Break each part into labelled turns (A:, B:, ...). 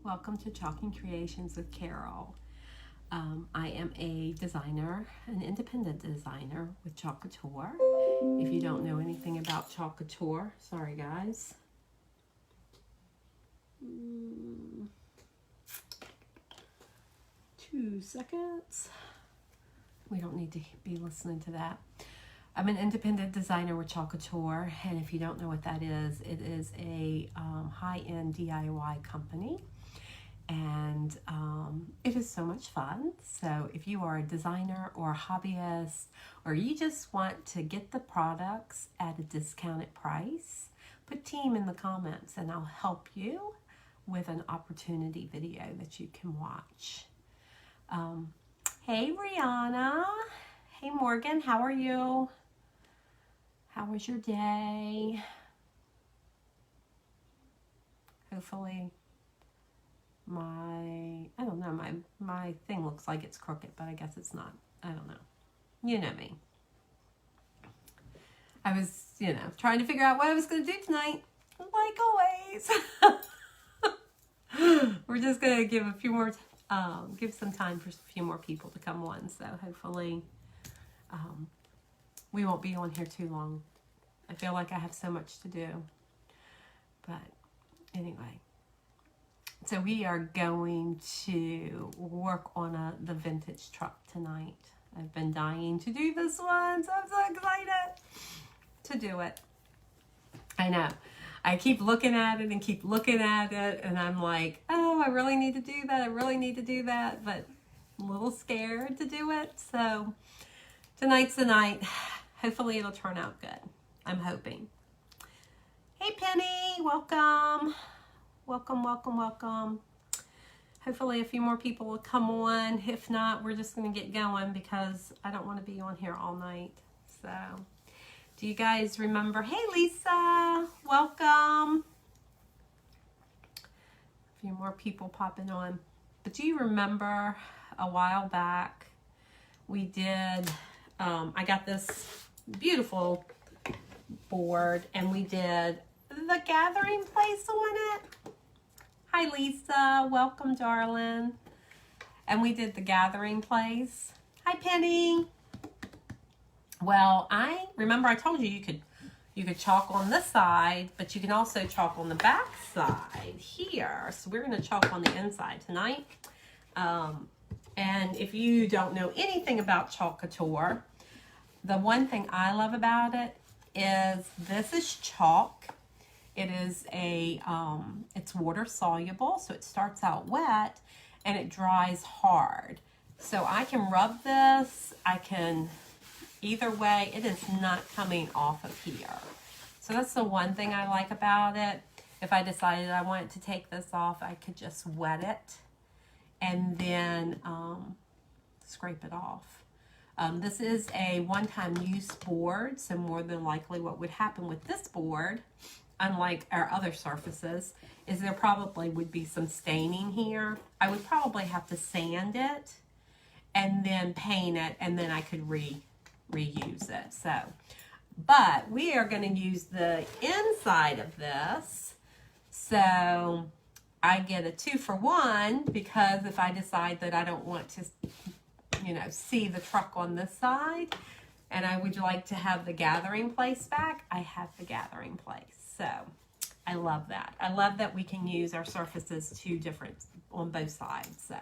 A: Welcome to Chalking Creations with Carol. I am a designer, an independent designer with Chalk Couture. If you don't know anything about Chalk Couture, sorry guys. 2 seconds. We don't need to be listening to that. I'm an independent designer with Chalk Couture, and if you don't know what that is, it is a high-end DIY company, and it is so much fun. So if you are a designer or a hobbyist, or you just want to get the products at a discounted price, put team in the comments and I'll help you with an opportunity video that you can watch. Hey Brianna, hey Morgan, how are you? How was your day? Hopefully I don't know, my thing looks like it's crooked, but I guess it's not. I don't know. You know me. I was, trying to figure out what I was going to do tonight, like always. We're just going to give a few more, give some time for a few more people to come on, so hopefully we won't be on here too long. I feel like I have so much to do. But anyway. So we are going to work on the vintage truck tonight. I've been dying to do this one, so I'm so excited to do it. I know. I keep looking at it and keep looking at it, and I'm like, oh, I really need to do that. I really need to do that, but I'm a little scared to do it. So tonight's the night. Hopefully it'll turn out good. I'm hoping. Hey, Penny, welcome. Welcome, welcome, welcome. Hopefully a few more people will come on. If not, we're just going to get going because I don't want to be on here all night. So, do you guys remember? Hey, Lisa, welcome. A few more people popping on. But do you remember a while back we did, I got this beautiful board and we did the gathering place on it. Hi Lisa, welcome darling. And we did the gathering place. Hi Penny. Well, I remember I told you you could chalk on this side, but you can also chalk on the back side here. So we're going to chalk on the inside tonight. And if you don't know anything about Chalk Couture, the one thing I love about it is this is chalk. It is it's water soluble, so it starts out wet and it dries hard. So I can rub this, either way, it is not coming off of here. So that's the one thing I like about it. If I decided I wanted to take this off, I could just wet it and then scrape it off. This is a one-time use board, so more than likely what would happen with this board, unlike our other surfaces, is there probably would be some staining here. I would probably have to sand it and then paint it, and then I could reuse it. So, but we are going to use the inside of this, so I get a 2-for-1 because if I decide that I don't want to, see the truck on this side, and I would like to have the gathering place back, I have the gathering place. So I love that. I love that we can use our surfaces on both sides. So,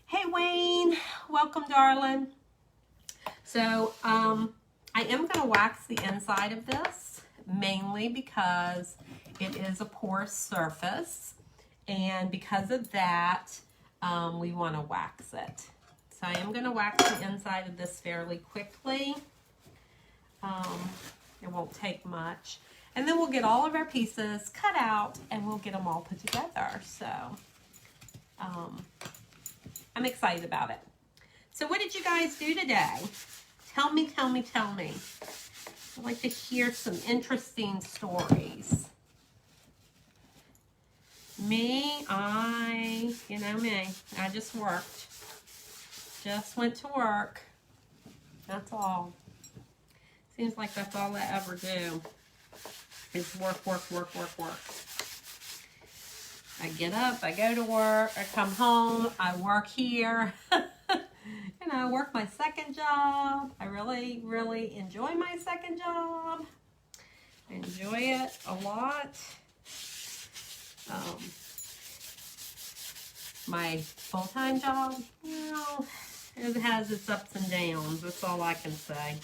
A: hey Wayne, welcome darling. So I am going to wax the inside of this, mainly because it is a porous surface, and because of that, we want to wax it. So I am going to wax the inside of this fairly quickly. It won't take much. And then we'll get all of our pieces cut out and we'll get them all put together. So I'm excited about it. So what did you guys do today? Tell me, tell me, tell me. I'd like to hear some interesting stories. Me, you know me, I just worked. Just went to work. That's all. Seems like that's all I ever do. Is work, work, work, work, work. I get up, I go to work, I come home, I work here. And I work my second job. I really, really enjoy my second job. I enjoy it a lot. My full-time job, well, it has its ups and downs. That's all I can say.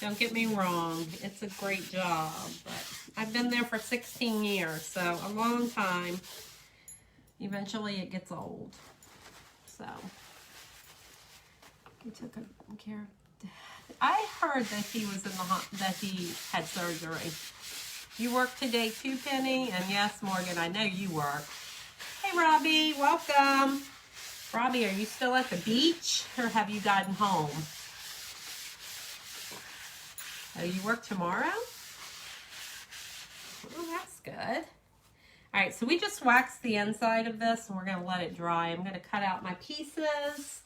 A: Don't get me wrong, it's a great job, but I've been there for 16 years, so a long time. Eventually it gets old. So, he took care of. I heard that he was in that he had surgery. You work today too, Penny? And yes, Morgan, I know you work. Hey, Robbie, welcome. Robbie, are you still at the beach or have you gotten home? Oh, you work tomorrow? Oh, that's good. All right, so we just waxed the inside of this and we're gonna let it dry. I'm gonna cut out my pieces.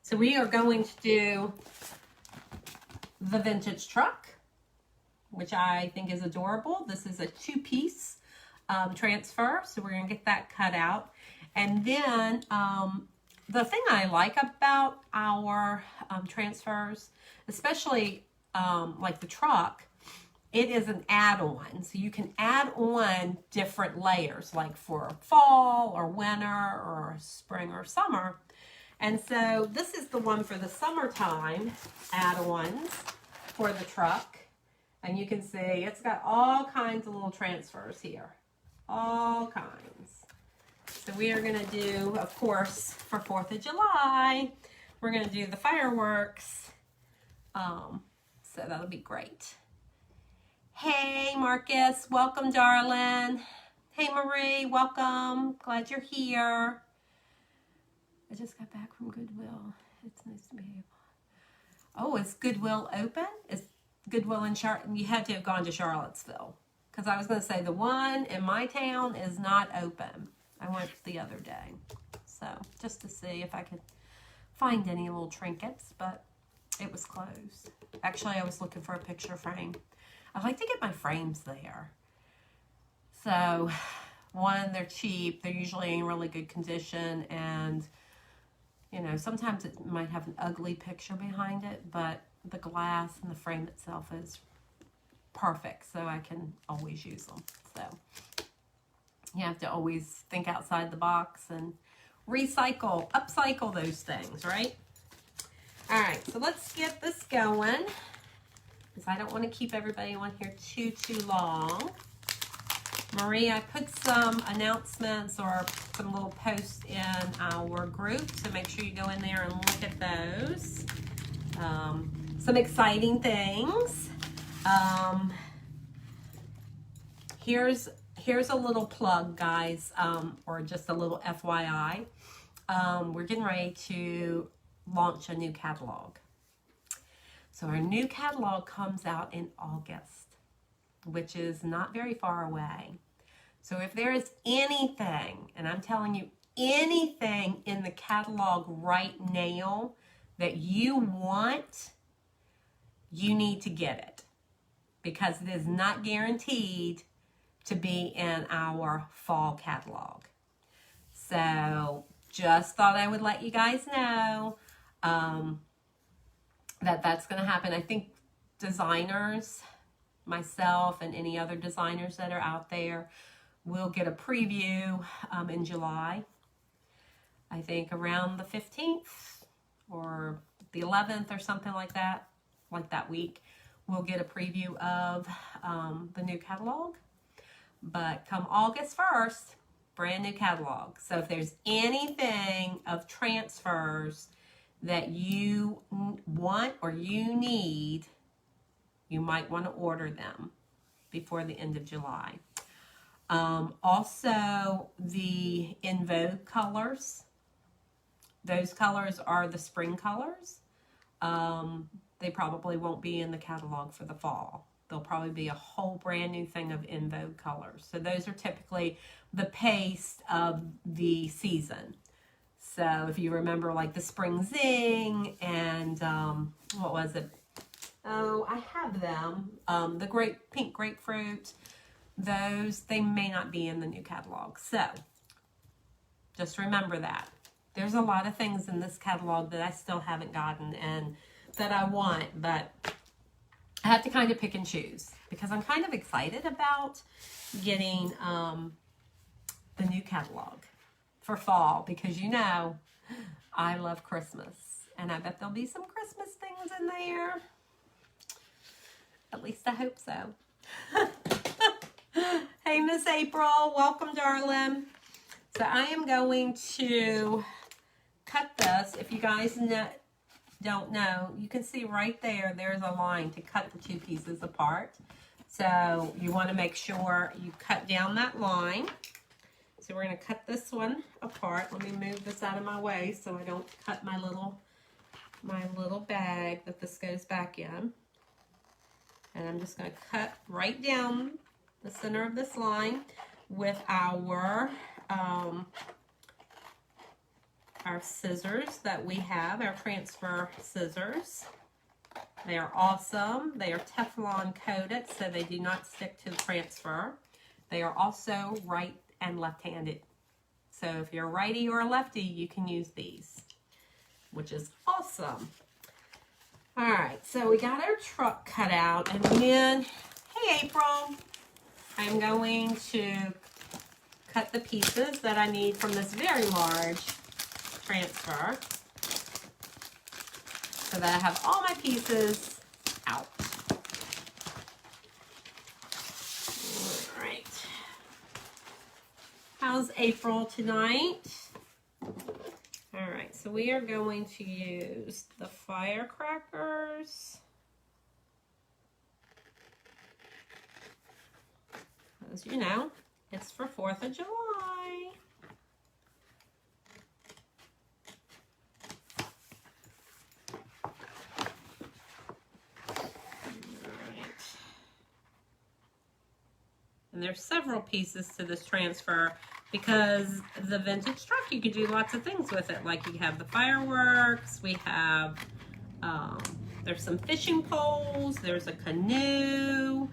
A: So we are going to do the vintage truck, which I think is adorable. This is a 2-piece transfer, so we're gonna get that cut out. And then the thing I like about our transfers, especially like the truck, it is an add-on. So you can add on different layers, like for fall or winter or spring or summer. And so this is the one for the summertime add-ons for the truck. And you can see it's got all kinds of little transfers here. All kinds. So we are going to do, of course, for 4th of July, we're going to do the fireworks. So that'll be great. Hey, Marcus. Welcome, darling. Hey, Marie. Welcome. Glad you're here. I just got back from Goodwill. It's nice to be able. Oh, is Goodwill open? Is Goodwill in Charlotte? You had to have gone to Charlottesville. Because I was going to say the one in my town is not open. I went the other day. So, just to see if I could find any little trinkets, but it was closed. Actually, I was looking for a picture frame. I like to get my frames there. So, one, they're cheap. They're usually in really good condition. And, you know, sometimes it might have an ugly picture behind it. But the glass and the frame itself is perfect. So, I can always use them. So, you have to always think outside the box and recycle, upcycle those things, right? All right, so let's get this going. Because I don't want to keep everybody on here too long. Marie, I put some announcements or some little posts in our group, so make sure you go in there and look at those. Some exciting things. Here's a little plug, guys, or just a little FYI. We're getting ready to launch a new catalog. So our new catalog comes out in August, which is not very far away. So if there is anything, and I'm telling you, anything in the catalog right now that you want, you need to get it. Because it is not guaranteed to be in our fall catalog. So just thought I would let you guys know that that's going to happen. I think designers, myself and any other designers that are out there, will get a preview in July. I think around the 15th or the 11th or something like that week, we'll get a preview of the new catalog. But come August 1st, brand new catalog. So if there's anything of transfers that you want or you need, you might want to order them before the end of July. Also, the In Vogue colors. Those colors are the spring colors. They probably won't be in the catalog for the fall. There'll probably be a whole brand new thing of In Vogue colors. So those are typically the pace of the season. So if you remember, like the Spring Zing and what was it? Oh, I have them. The pink grapefruit, those, they may not be in the new catalog. So, just remember that. There's a lot of things in this catalog that I still haven't gotten and that I want, but I have to kind of pick and choose because I'm kind of excited about getting the new catalog for fall because you know I love Christmas and I bet there'll be some Christmas things in there. At least I hope so. Hey, Miss April, welcome, darling. So I am going to cut this. If you guys don't know, you can see right there, there's a line to cut the two pieces apart. So you want to make sure you cut down that line. So we're going to cut this one apart. Let me move this out of my way so I don't cut my little bag that this goes back in. And I'm just going to cut right down the center of this line with our scissors that we have, our transfer scissors. They are awesome. They are Teflon coated, so they do not stick to the transfer. They are also right and left-handed. So if you're a righty or a lefty, you can use these, which is awesome. All right, so we got our truck cut out, and then, hey April, I'm going to cut the pieces that I need from this very large transfer so that I have all my pieces out. All right. How's April tonight? All right, so we are going to use the firecrackers. As you know, it's for 4th of July. And there's several pieces to this transfer because the vintage truck, you can do lots of things with it. Like you have the fireworks, we have, there's some fishing poles, there's a canoe,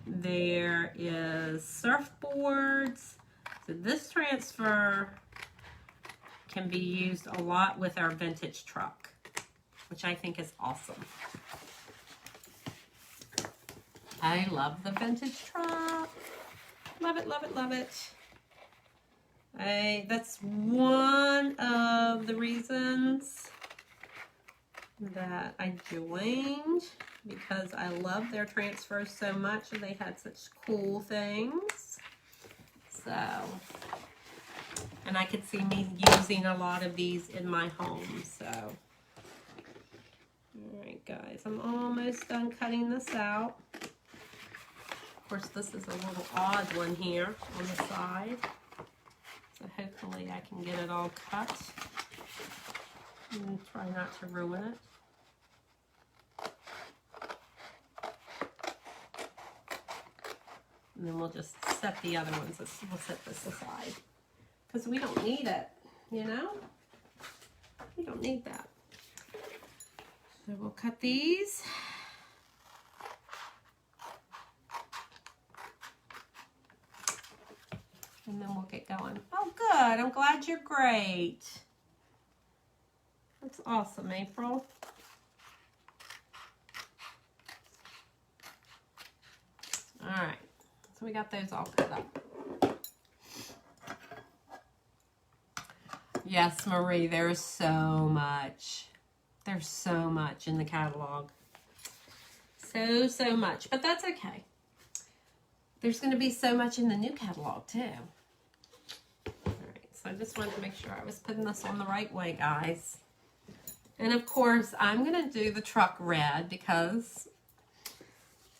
A: there is surfboards. So this transfer can be used a lot with our vintage truck, which I think is awesome. I love the vintage truck. Love it, love it, love it. That's one of the reasons that I joined, because I love their transfers so much and they had such cool things. So, and I could see me using a lot of these in my home. So, all right guys, I'm almost done cutting this out. Of course, this is a little odd one here on the side. So hopefully I can get it all cut and try not to ruin it. And then we'll just set the other ones, we'll set this aside. Because we don't need it, you know? We don't need that. So we'll cut these. And then we'll get going. Oh, good. I'm glad you're great. That's awesome, April. All right. So we got those all cut up. Yes, Marie, there's so much. There's so much in the catalog. So much. But that's okay. There's going to be so much in the new catalog, too. So I just wanted to make sure I was putting this on the right way, guys. And of course, I'm going to do the truck red because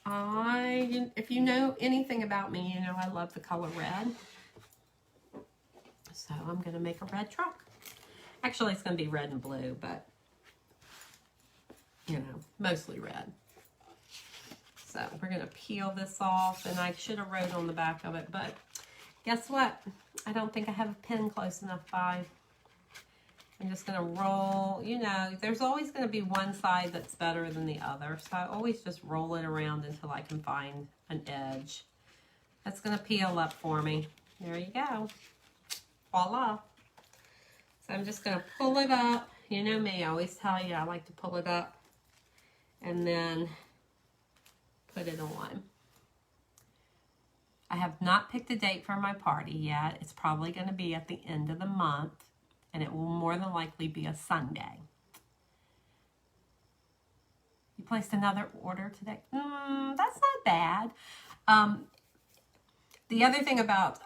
A: if you know anything about me, you know I love the color red. So I'm going to make a red truck. Actually, it's going to be red and blue, but, you know, mostly red. So we're going to peel this off, and I should have wrote on the back of it, but guess what? I don't think I have a pen close enough by. I'm just gonna roll, you know, there's always gonna be one side that's better than the other. So I always just roll it around until I can find an edge. That's gonna peel up for me. There you go. Voila. So I'm just gonna pull it up. You know me, I always tell you I like to pull it up and then put it on. I have not picked a date for my party yet. It's probably gonna be at the end of the month, and it will more than likely be a Sunday. You placed another order today? That's not bad. The other thing about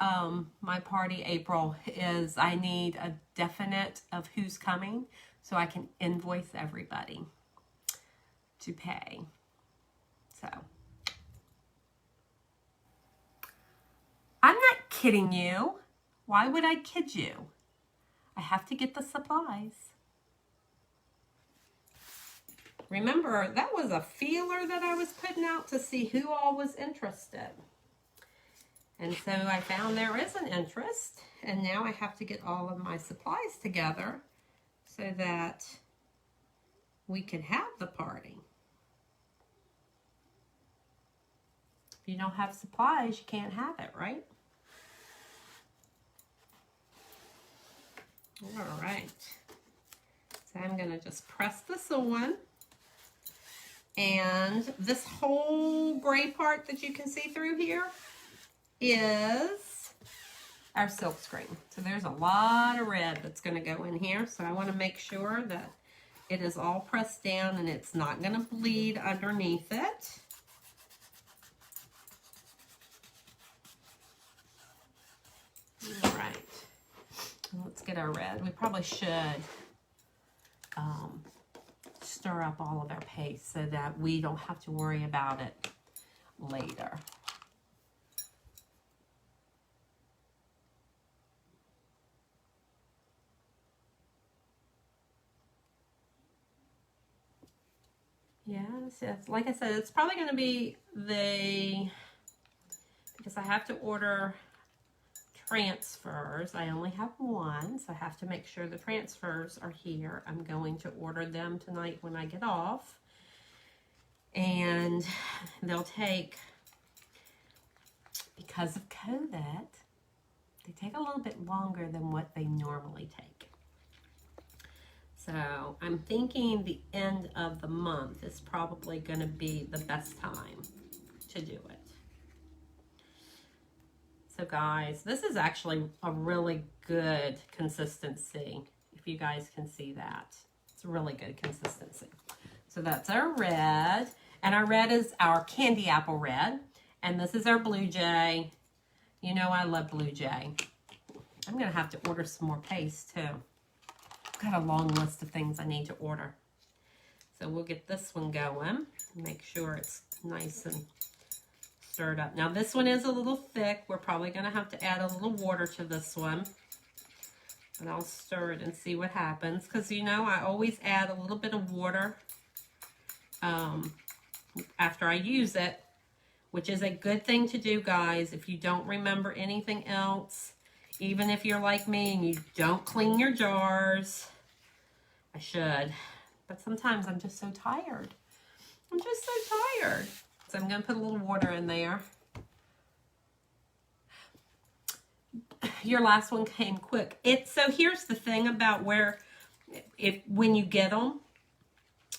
A: my party, April, is I need a definite of who's coming so I can invoice everybody to pay. So, I'm not kidding you. Why would I kid you? I have to get the supplies. Remember, that was a feeler that I was putting out to see who all was interested. And so I found there is an interest, and now I have to get all of my supplies together so that we can have the party. If you don't have supplies, you can't have it, right? All right. So I'm going to just press this on. And this whole gray part that you can see through here is our silk screen. So there's a lot of red that's going to go in here. So I want to make sure that it is all pressed down and it's not going to bleed underneath it. All right. Let's get our red. We probably should stir up all of our paste so that we don't have to worry about it later. Yes, like I said, it's probably going to be because I have to order transfers. I only have one, so I have to make sure the transfers are here. I'm going to order them tonight when I get off. And they'll take, because of COVID, they take a little bit longer than what they normally take. So I'm thinking the end of the month is probably going to be the best time to do it. So guys, this is actually a really good consistency, if you guys can see that. It's a really good consistency. So that's our red, and our red is our candy apple red, and this is our blue jay. You know I love blue jay. I'm going to have to order some more paste too. I've got a long list of things I need to order. So we'll get this one going, make sure it's nice and stirred up. Now this one is a little thick. We're probably going to have to add a little water to this one. And I'll stir it and see what happens. Because you know I always add a little bit of water after I use it. Which is a good thing to do, guys. If you don't remember anything else. Even if you're like me and you don't clean your jars. I should. But sometimes I'm just so tired. I'm just so tired. So I'm going to put a little water in there. Your last one came quick. So here's the thing about when you get them,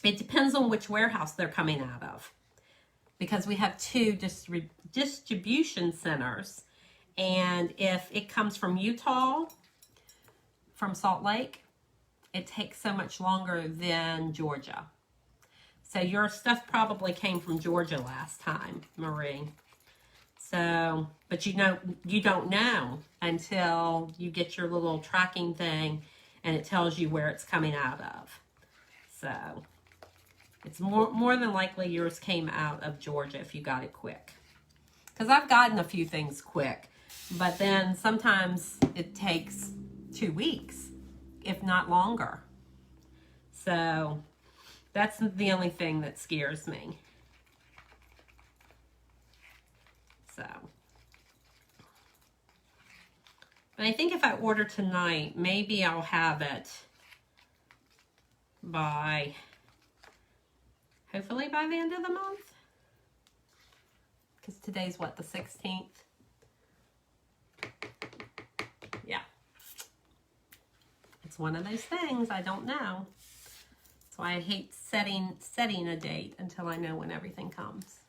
A: it depends on which warehouse they're coming out of. Because we have two distribution centers. And if it comes from Utah, from Salt Lake, it takes so much longer than Georgia. So your stuff probably came from Georgia last time, Marie. So, but you don't know until you get your little tracking thing and it tells you where it's coming out of. So, it's more than likely yours came out of Georgia if you got it quick. Because I've gotten a few things quick. But then sometimes it takes 2 weeks, if not longer. So that's the only thing that scares me. So. But I think if I order tonight, maybe I'll have it by, hopefully by the end of the month. Because today's what, the 16th? Yeah. It's one of those things, I don't know. That's why I hate setting a date until I know when everything comes.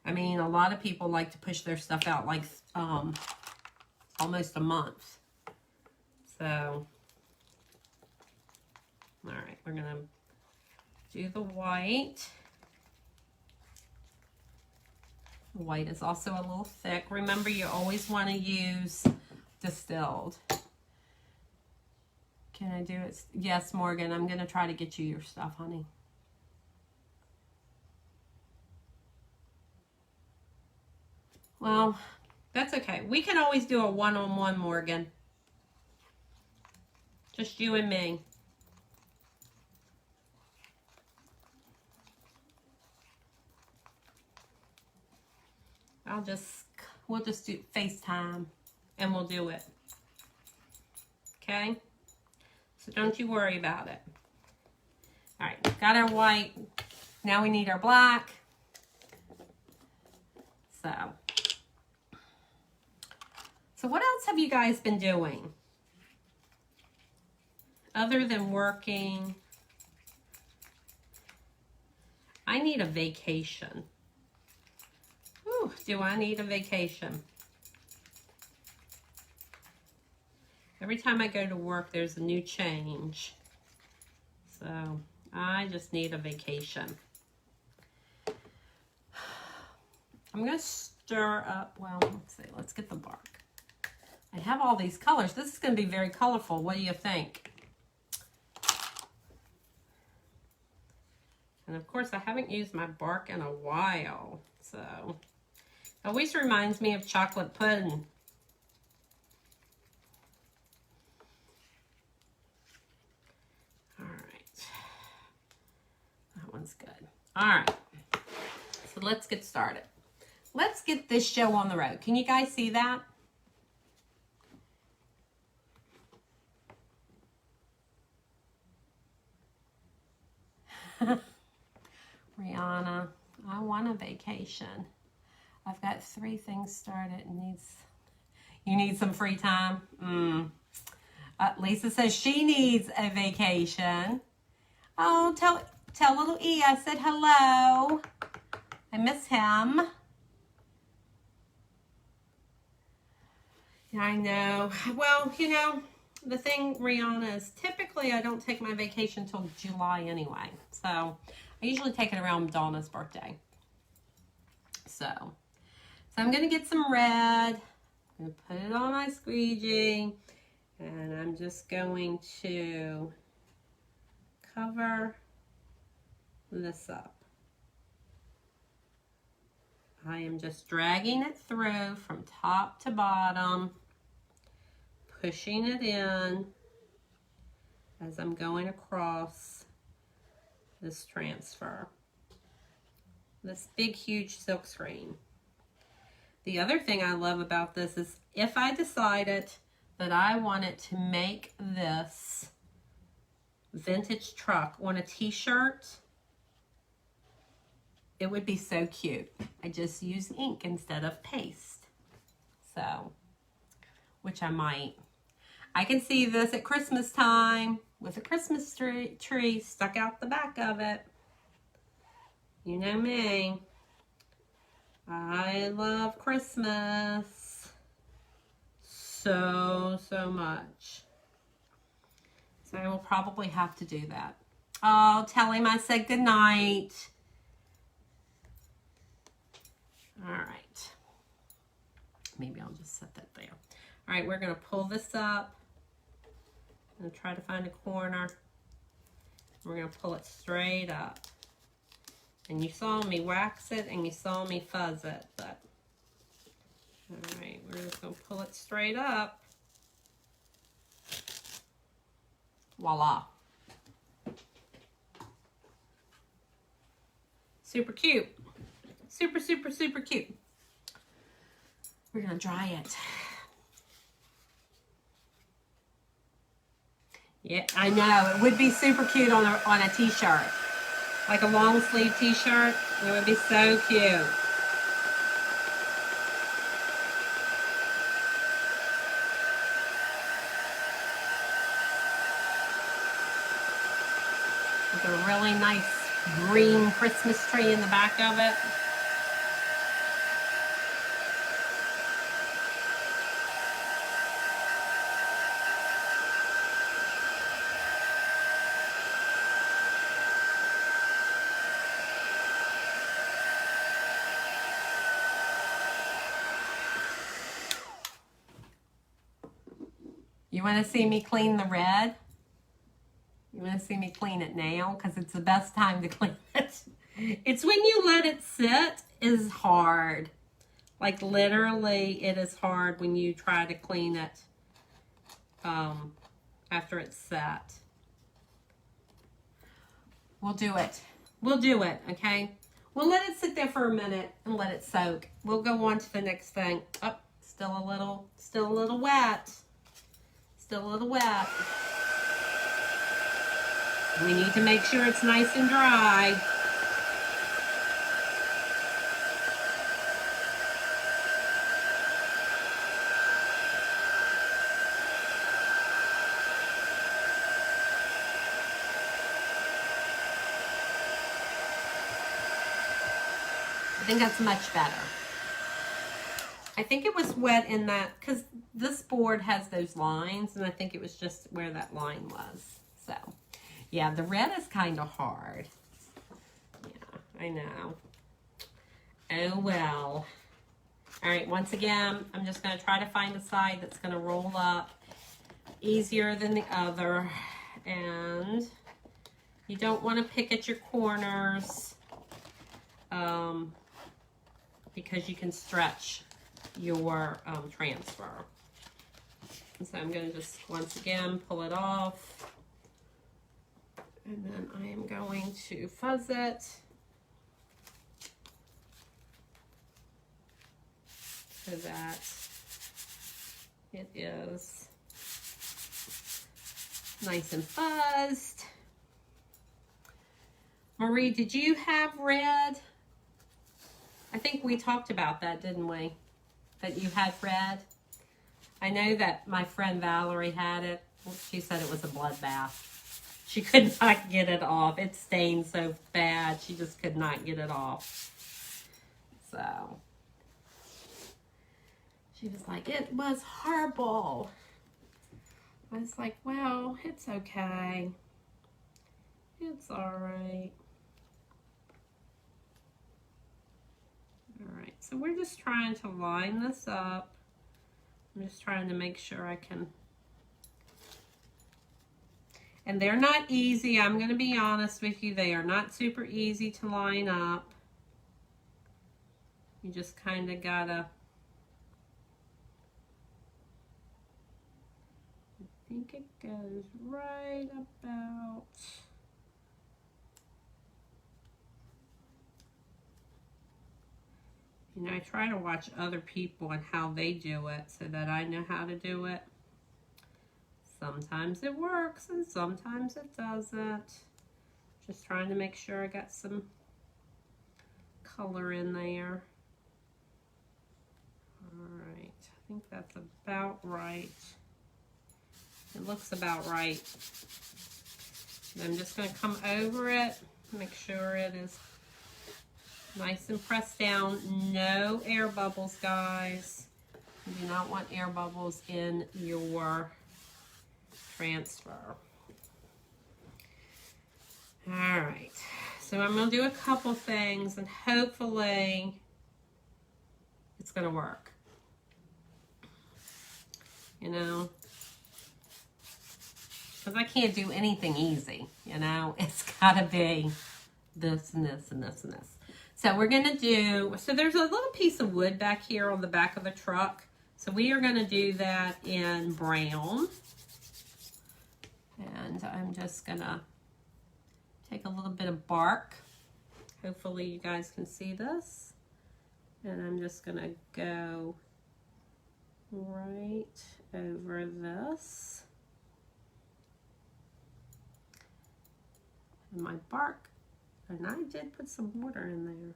A: I mean, a lot of people like to push their stuff out like almost a month. So, all right, we're gonna do the white. The white is also a little thick. Remember, you always want to use distilled. Can I do it? Yes, Morgan, I'm gonna try to get you your stuff, honey. Well, that's okay. We can always do a one-on-one, Morgan. Just you and me. We'll just do FaceTime and we'll do it. Okay? So don't you worry about it. All right, got our white. Now we need our black. So what else have you guys been doing? Other than working, I need a vacation. Ooh, do I need a vacation? Every time I go to work, there's a new change. So I just need a vacation. I'm going to stir up, well, let's see, let's get the bark. I have all these colors. This is going to be very colorful. What do you think? And of course, I haven't used my bark in a while, so it always reminds me of chocolate pudding. All right, that one's good. All right, so let's get started. Let's get this show on the road. Can you guys see that? Rihanna, I want a vacation. I've got 3 things started. You need some free time? Lisa says she needs a vacation. Oh, tell little E I said hello. I miss him. I know. Well, you know, the thing, Rihanna, is typically I don't take my vacation till July anyway. So I usually take it around Donna's birthday. So I'm going to get some red. I'm going to put it on my squeegee. And I'm just going to cover this up. I am just dragging it through from top to bottom, pushing it in as I'm going across this transfer. This big, huge silk screen. The other thing I love about this is if I decided that I wanted to make this vintage truck on a t-shirt, it would be so cute. I just use ink instead of paste. So, which I might. I can see this at Christmas time with a Christmas tree stuck out the back of it. You know me. I love Christmas so much. So I will probably have to do that. Oh, tell him I said goodnight. All right. Maybe I'll just set that there. All right, we're going to pull this up. I'm going to try to find a corner. We're going to pull it straight up. And you saw me wax it and you saw me fuzz it, but all right, we're just going to pull it straight up. Voila. Super cute. Super cute. We're going to dry it. Yeah, I know. It would be super cute on a t-shirt. Like a long sleeve t-shirt. It would be so cute. With a really nice green Christmas tree in the back of it. You want to see me clean the red? You want to see me clean it now? Because it's the best time to clean it. It's when you let it sit is hard. Like literally it is hard when you try to clean it after it's set. We'll do it. We'll do it, okay? We'll let it sit there for a minute and let it soak. We'll go on to the next thing. Oh, still a little wet. Still a little wet. We need to make sure it's nice and dry. I think that's much better. I think it was wet in that, because this board has those lines, and I think it was just where that line was. So, yeah, the red is kind of hard. Yeah, I know. Oh, well. All right, once again, I'm just going to try to find a side that's going to roll up easier than the other. And you don't want to pick at your corners because you can stretch your transfer. And so I'm going to just once again pull it off, and then I am going to fuzz it so that it is nice and fuzzed. Marie, did you have red? I think we talked about that, didn't we? That you had red. I know that my friend Valerie had it. She said it was a bloodbath. She could not get it off. It stained so bad. She just could not get it off. So she was like, it was horrible. I was like, well, it's okay. It's all right. All right, so we're just trying to line this up. I'm just trying to make sure I can. And they're not easy. I'm going to be honest with you. They are not super easy to line up. You just kind of gotta. I think it goes right about. You know, I try to watch other people and how they do it so that I know how to do it. Sometimes it works and sometimes it doesn't. Just trying to make sure I got some color in there. All right, I think that's about right. It looks about right. And I'm just going to come over it, make sure it is nice and pressed down. No air bubbles, guys. You do not want air bubbles in your transfer. All right. So I'm going to do a couple things and hopefully it's going to work. You know? Because I can't do anything easy, you know? It's got to be this and this and this and this. So we're going to do, so there's a little piece of wood back here on the back of the truck. So we are going to do that in brown. And I'm just going to take a little bit of bark. Hopefully you guys can see this. And I'm just going to go right over this. and my bark. And I did put some water in there.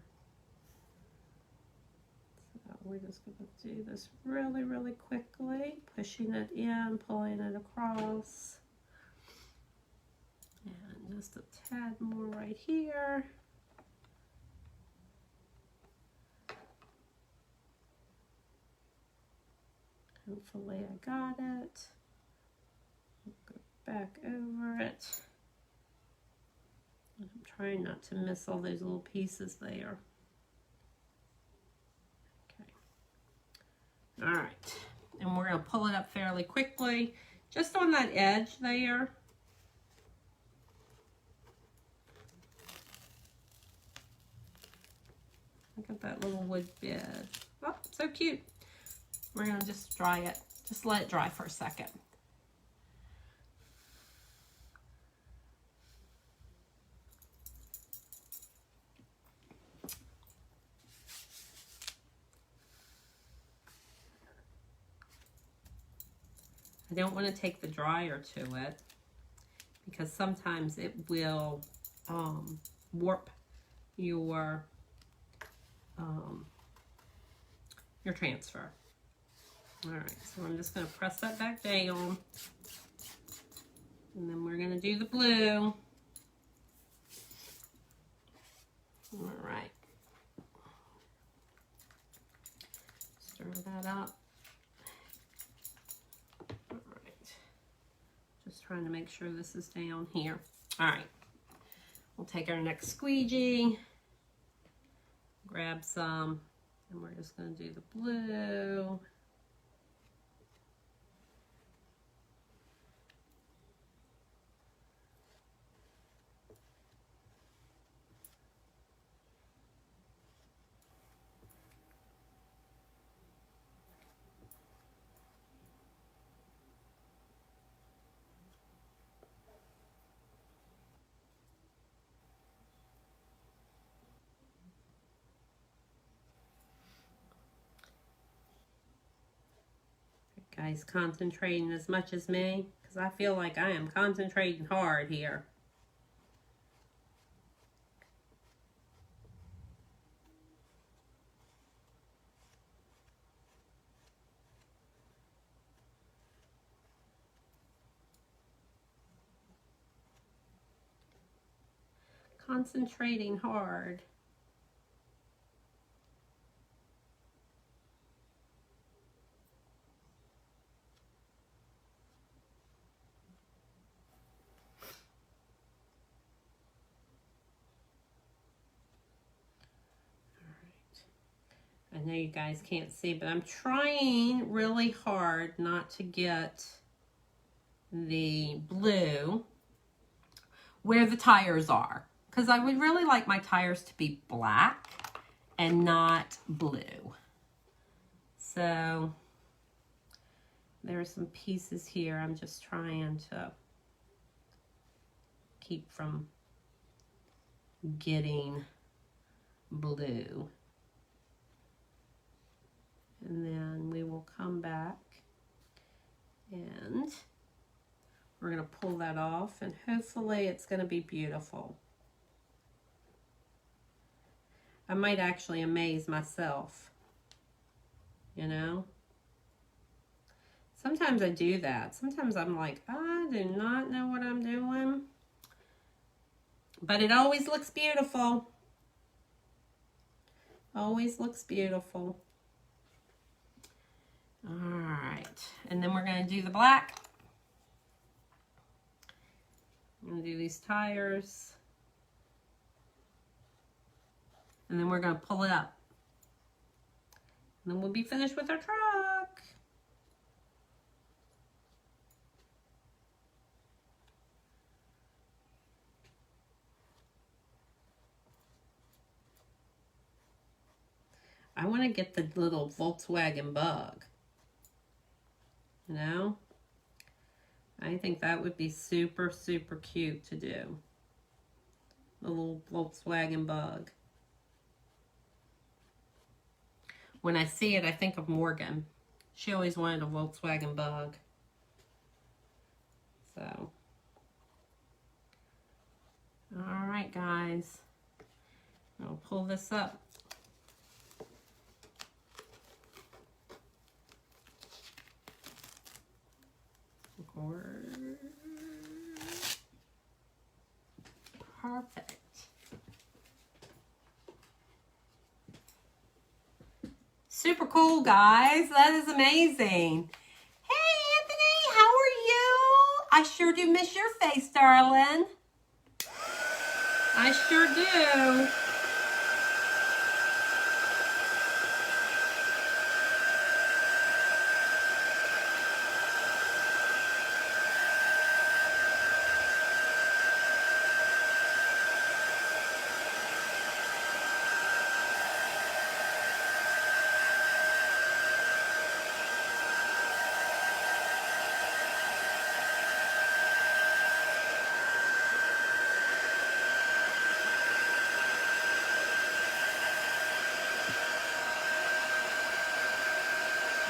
A: So we're just going to do this really, really quickly, pushing it in, pulling it across. And just a tad more right here. Hopefully I got it. Go back over it. I'm trying not to miss all those little pieces there. Okay. All right. And we're going to pull it up fairly quickly, just on that edge there. Look at that little wood bed. Oh, so cute. We're going to just dry it. Just let it dry for a second. I don't want to take the dryer to it because sometimes it will warp your transfer. All right, so I'm just going to press that back down, and then we're going to do the blue. All right, stir that up. All right, just trying to make sure this is down here. All right, we'll take our next squeegee, grab some, and we're just going to do the blue. Guys, concentrating as much as me, because I feel like I am concentrating hard here. Concentrating hard. I know you guys can't see, but I'm trying really hard not to get the blue where the tires are, because I would really like my tires to be black and not blue. So there are some pieces here I'm just trying to keep from getting blue. And then we will come back and we're going to pull that off, and hopefully it's going to be beautiful. I might actually amaze myself, you know? Sometimes I do that. Sometimes I'm like, I do not know what I'm doing. But it always looks beautiful. Always looks beautiful. All right, and then we're going to do the black. I'm going to do these tires. And then we're going to pull it up. And then we'll be finished with our truck. I want to get the little Volkswagen bug. You know? I think that would be super, super cute to do. The little Volkswagen bug. When I see it, I think of Morgan. She always wanted a Volkswagen bug. So. All right, guys. I'll pull this up. Perfect. Super cool, guys. That is amazing. Hey, Anthony, how are you? I sure do miss your face, darling. I sure do.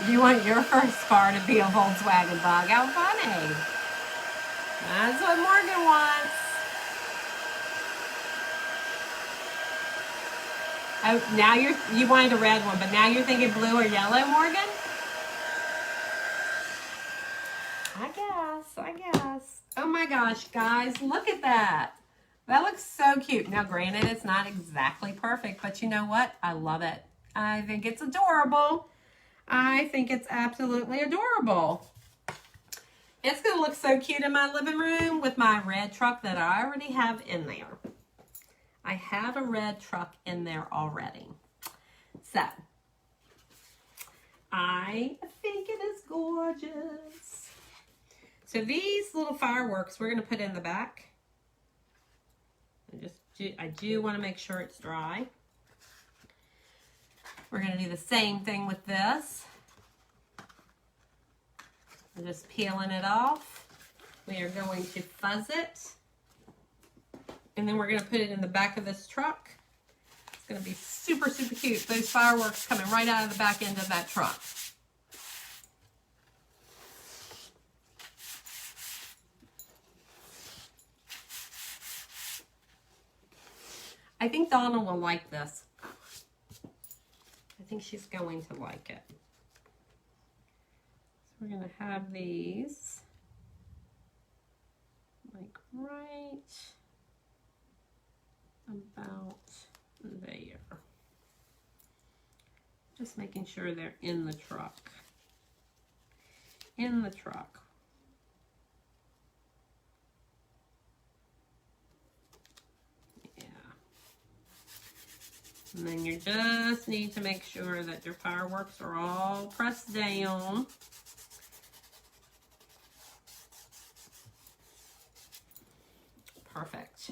A: You want your first car to be a Volkswagen Bug? How funny. That's what Morgan wants. Oh, now you wanted a red one, but now you're thinking blue or yellow, Morgan? I guess. Oh my gosh, guys, look at that. That looks so cute. Now, granted, it's not exactly perfect, but you know what? I love it. I think it's adorable. I think it's absolutely adorable. It's going to look so cute in my living room with my red truck that I already have in there. I have a red truck in there already. So, I think it is gorgeous. So these little fireworks we're going to put in the back. I do want to make sure it's dry. We're going to do the same thing with this. I'm just peeling it off. We are going to fuzz it. And then we're going to put it in the back of this truck. It's going to be super, super cute. Those fireworks coming right out of the back end of that truck. I think Donna will like this. I think she's going to like it. So we're going to have these like right about there. Just making sure they're in the truck. In the truck. And then you just need to make sure that your fireworks are all pressed down. Perfect.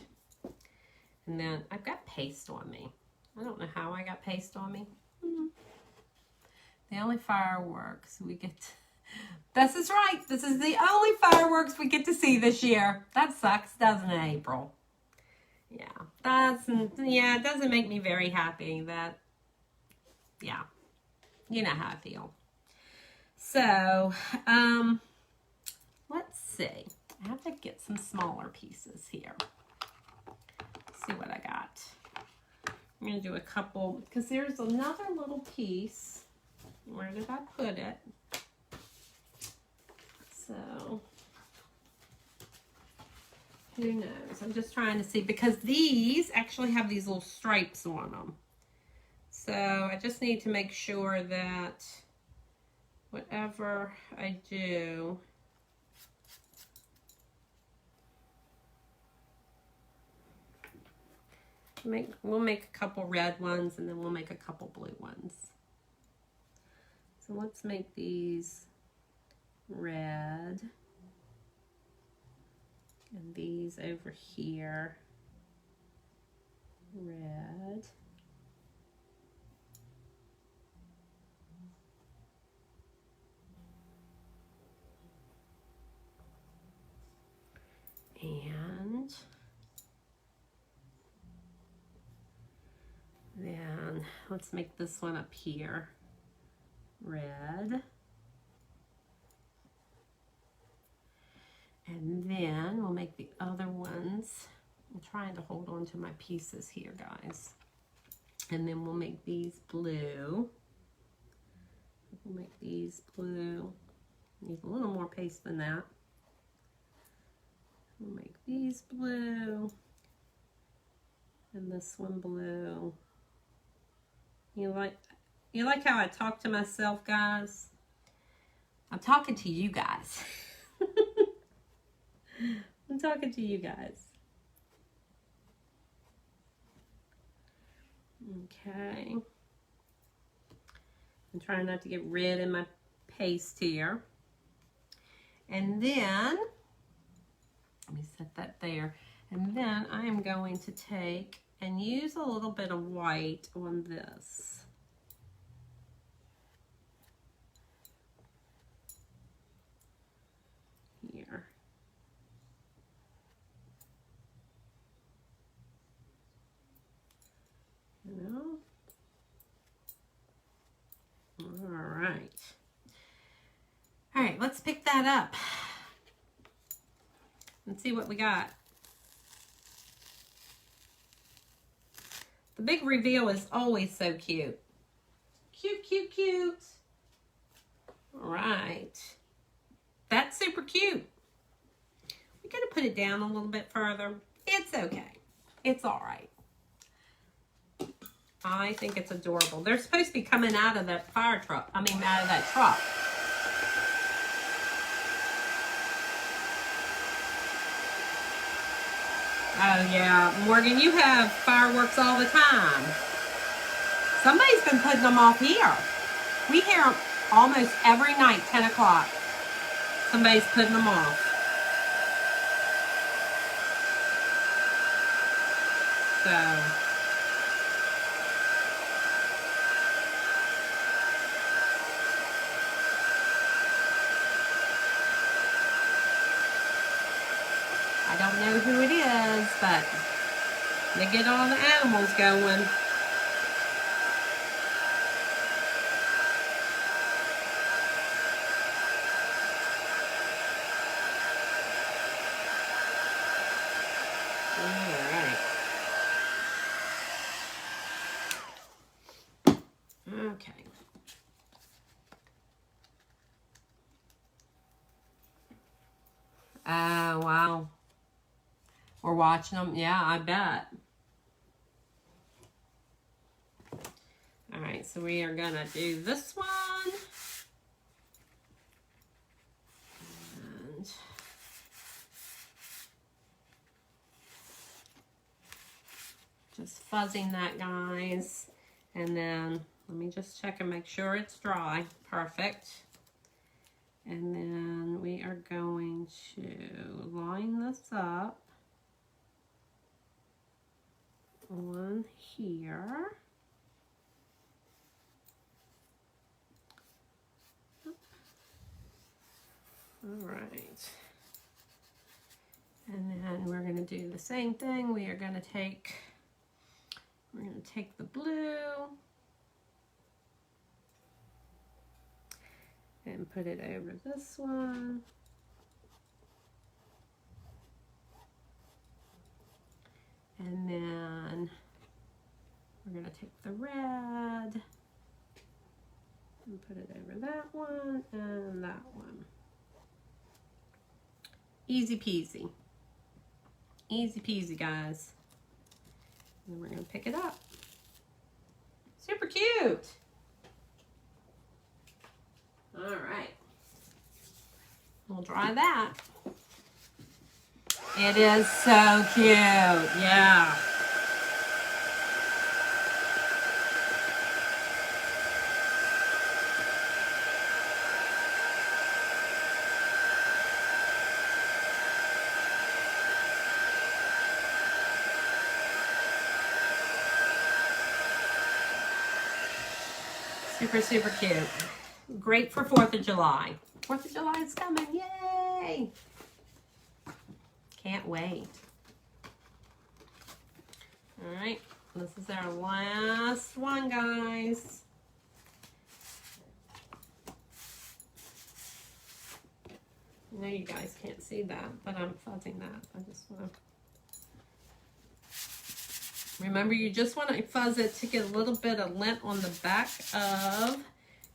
A: And then I've got paste on me. I don't know how I got paste on me. The only fireworks we get to, this is right. This is the only fireworks we get to see this year. That sucks, doesn't it, April? Yeah, it doesn't make me very happy that, yeah, you know how I feel. So, let's see. I have to get some smaller pieces here. Let's see what I got. I'm going to do a couple, because there's another little piece. Where did I put it? So, who knows? I'm just trying to see, because these actually have these little stripes on them. So I just need to make sure that whatever I do, we'll make a couple red ones and then we'll make a couple blue ones. So let's make these red. And these over here, red. And then let's make this one up here, red. And then we'll make the other ones I'm trying to hold on to my pieces here, guys. And then we'll make these blue. We'll make these blue. Need a little more paste than that. We'll make these blue. And this one blue. You like how I talk to myself, guys? I'm talking to you guys. I'm talking to you guys. Okay. I'm trying not to get red in my paste here. And then, let me set that there. And then I am going to take and use a little bit of white on this. Here. All right. All right, let's pick that up. Let's see what we got. The big reveal is always so cute. Cute, cute, cute. All right. That's super cute. We're going to put it down a little bit further. It's okay. It's all right. I think it's adorable. They're supposed to be coming out of that fire truck. I mean, out of that truck. Oh, yeah. Morgan, you have fireworks all the time. Somebody's been putting them off here. We hear them almost every night, 10 o'clock. Somebody's putting them off. So... I don't know who it is, but they get all the animals going. Alright. Okay. Oh, wow. We're watching them. Yeah, I bet. All right, so we are going to do this one. And just fuzzing that, guys. And then let me just check and make sure it's dry. Perfect. And then we are going to line this up on here. All right. And then we're going to do the same thing. We're going to take the blue and put it over this one. And then we're going to take the red and put it over that one and that one. Easy peasy. Easy peasy, guys. And then we're going to pick it up. Super cute. All right. We'll dry that. It is so cute. Yeah. Super, super cute. Great for 4th of July. 4th of July is coming. Yay! Can't wait. All right. This is our last one, guys. I know you guys can't see that, but I'm fuzzing that. I just want to Remember, you just want to fuzz it to get a little bit of lint on the back of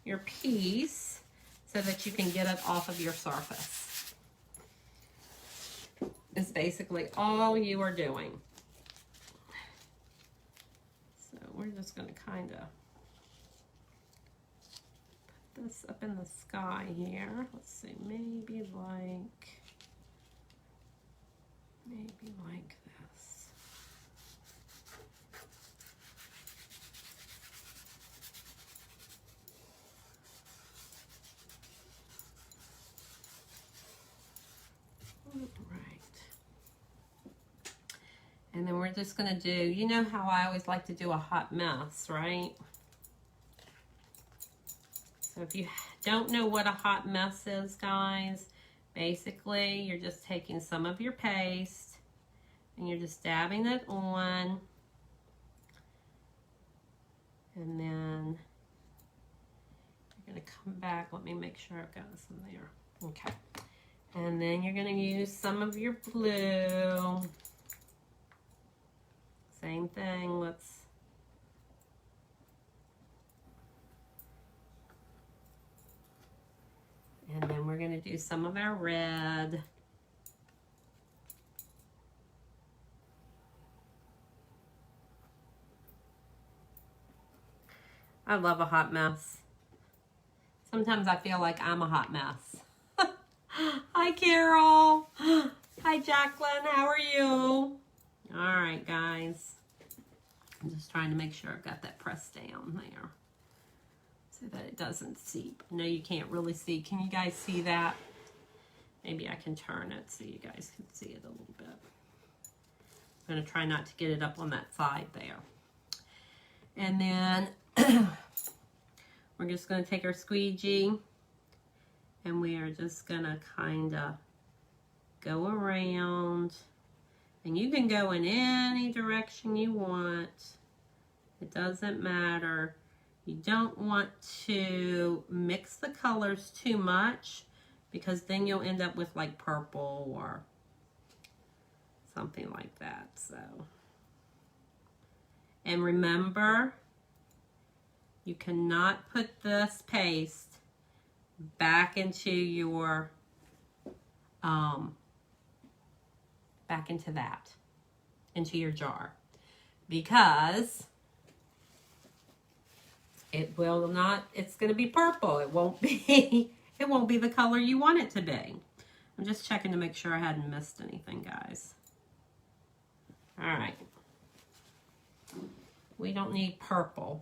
A: your piece so that you can get it off of your surface. It's basically all you are doing. So we're just going to kind of put this up in the sky here. Let's see, maybe like this. And then we're just going to do, you know how I always like to do a hot mess, right? So if you don't know what a hot mess is, guys, basically you're just taking some of your paste and you're just dabbing it on. And then you're going to come back. Let me make sure I've got some there. Okay. And then you're going to use some of your blue. Same thing, let's and then we're going to do some of our red. I love a hot mess. Sometimes I feel like I'm a hot mess. Hi, Carol. Hi, Jacqueline. How are you? All right, guys. I'm just trying to make sure I've got that pressed down there so that it doesn't seep. I know you can't really see. Can you guys see that? Maybe I can turn it so you guys can see it a little bit. I'm going to try not to get it up on that side there. And then we're just going to take our squeegee and we are just going to kind of go around. And you can go in any direction you want. It doesn't matter. You don't want to mix the colors too much because then you'll end up with like purple or something like that. So, and remember, you cannot put this paste back into your into your jar, because it will not, it's going to be purple. It won't be the color you want it to be. I'm just checking to make sure I hadn't missed anything, guys. All right. We don't need purple.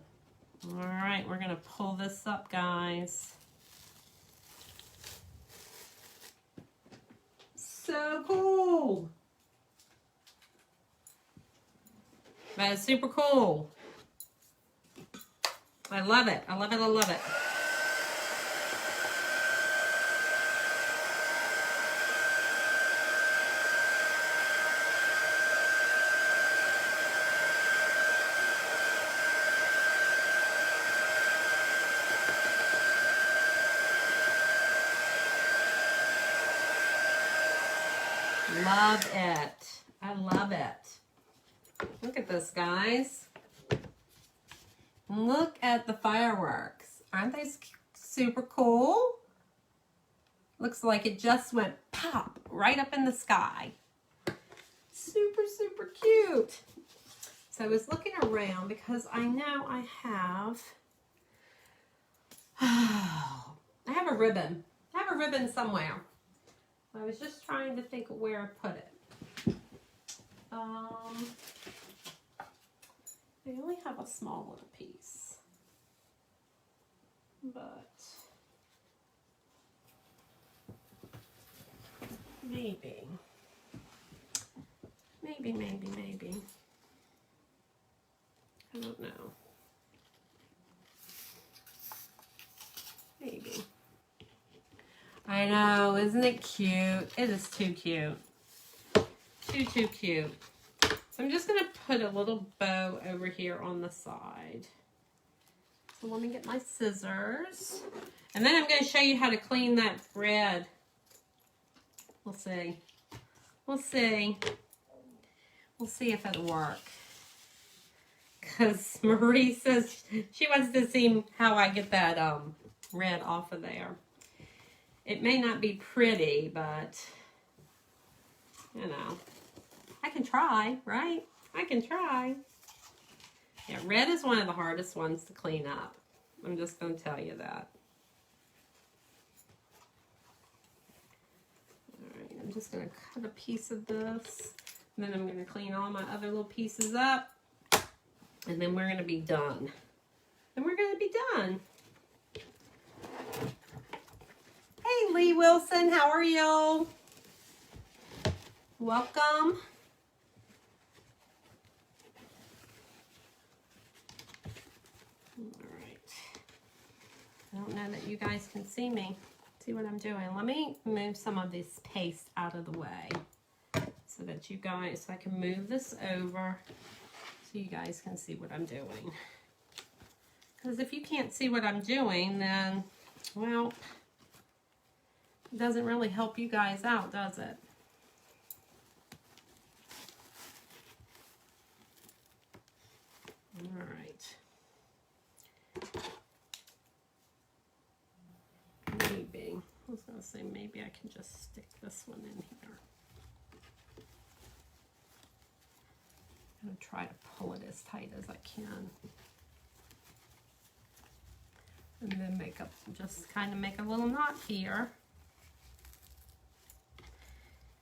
A: All right, we're going to pull this up, guys. So cool. That is super cool. I love it. I love it. I love it. Love it. I love it. Look at this, guys. Look at the fireworks. Aren't they super cool? Looks like it just went pop right up in the sky. Super, super cute. So I was looking around because I know I have a ribbon. I have a ribbon somewhere. I was just trying to think of where I put it. I only have a small little piece, but maybe. I don't know. Maybe. I know, isn't it cute? It is too cute. Too cute. So I'm just going to put a little bow over here on the side. So let me get my scissors. And then I'm going to show you how to clean that red. We'll see. We'll see. We'll see if it'll work. because Marie says she wants to see how I get that red off of there. It may not be pretty, but you know, I can try, right? I can try. Yeah, red is one of the hardest ones to clean up. I'm just going to tell you that. Alright, I'm just going to cut a piece of this. And then I'm going to clean all my other little pieces up. And then we're going to be done. And we're going to be done. Hey, Lee Wilson, how are you? Welcome. I don't know that you guys can see me. See what I'm doing. Let me move some of this paste out of the way so that you guys, so I can move this over so you guys can see what I'm doing. Because if you can't see what I'm doing, then, well, it doesn't really help you guys out, does it? All right. Maybe, I was going to say maybe I can just stick this one in here. I'm going to try to pull it as tight as I can. And then make up, just kind of make a little knot here.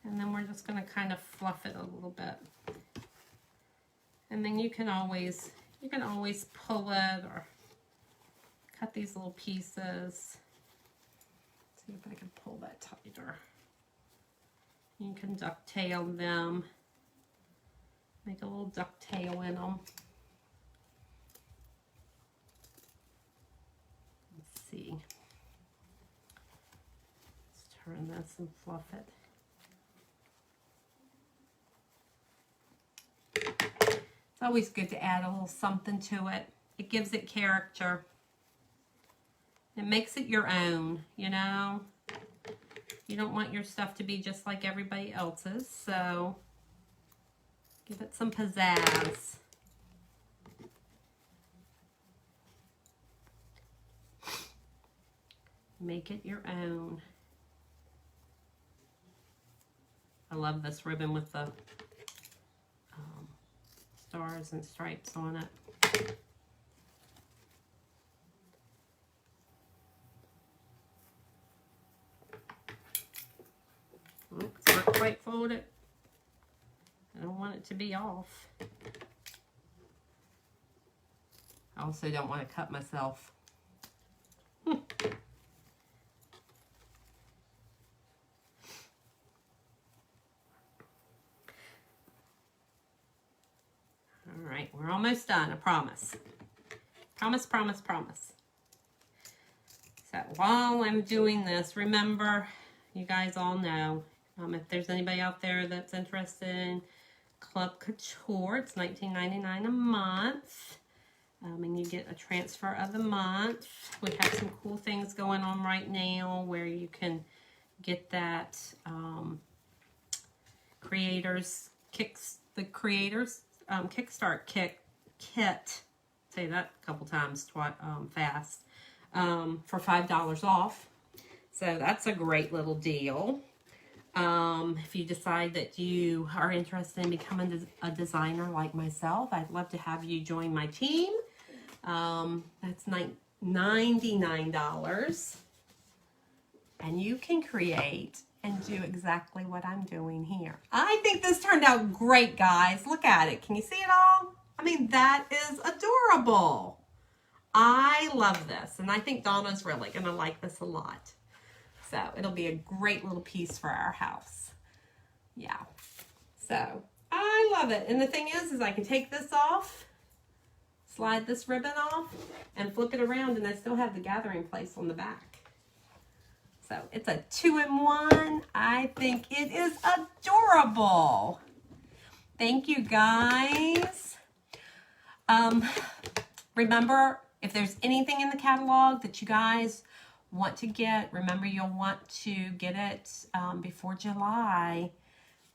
A: And then we're just going to kind of fluff it a little bit. And then you can always pull it or cut these little pieces. See if I can pull that tighter. You can ducktail them. Make a little ducktail in them. Let's see. Let's turn this and fluff it. It's always good to add a little something to it. It gives it character. It makes it your own, you know. You don't want your stuff to be just like everybody else's, so give it some pizzazz. Make it your own. I love this ribbon with the stars and stripes on it. Oops, not quite folded. I don't want it to be off. I also don't want to cut myself. All right, we're almost done, I promise. Promise, promise, promise. So while I'm doing this, remember, you guys all know, if there's anybody out there that's interested in Club Couture, it's $19.99 a month. And you get a transfer of the month. We have some cool things going on right now where you can get that Kickstart kit. Say that a couple times fast. For $5 off. So that's a great little deal. If you decide that you are interested in becoming a designer like myself, I'd love to have you join my team. That's $99. And you can create and do exactly what I'm doing here. I think this turned out great, guys. Look at it. Can you see it all? I mean, that is adorable. I love this. And I think Donna's really going to like this a lot. So it'll be a great little piece for our house. Yeah. So I love it. And the thing is I can take this off, slide this ribbon off, and flip it around, and I still have the gathering place on the back. So it's a 2-in-1. I think it is adorable. Thank you, guys. Remember, if there's anything in the catalog that you guys want to get, remember you'll want to get it before July,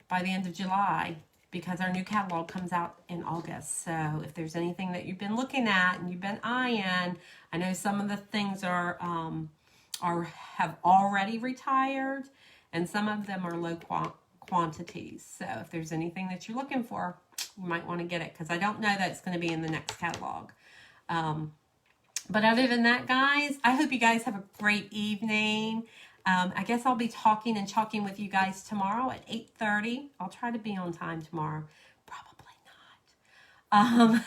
A: by the end of July. because our new catalog comes out in August. So if there's anything that you've been looking at and you've been eyeing, I know some of the things are have already retired, and some of them are low quantities. So if there's anything that you're looking for, you might want to get it, because I don't know that it's going to be in the next catalog. But other than that, guys, I hope you guys have a great evening. I guess I'll be talking and chalking with you guys tomorrow at 8:30. I'll try to be on time tomorrow. Probably not.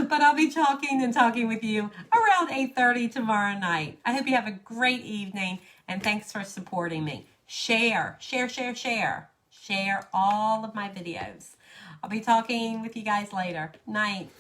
A: But I'll be chalking and talking with you around 8:30 tomorrow night. I hope you have a great evening, and thanks for supporting me. Share, share, share, share. Share all of my videos. I'll be talking with you guys later. Night.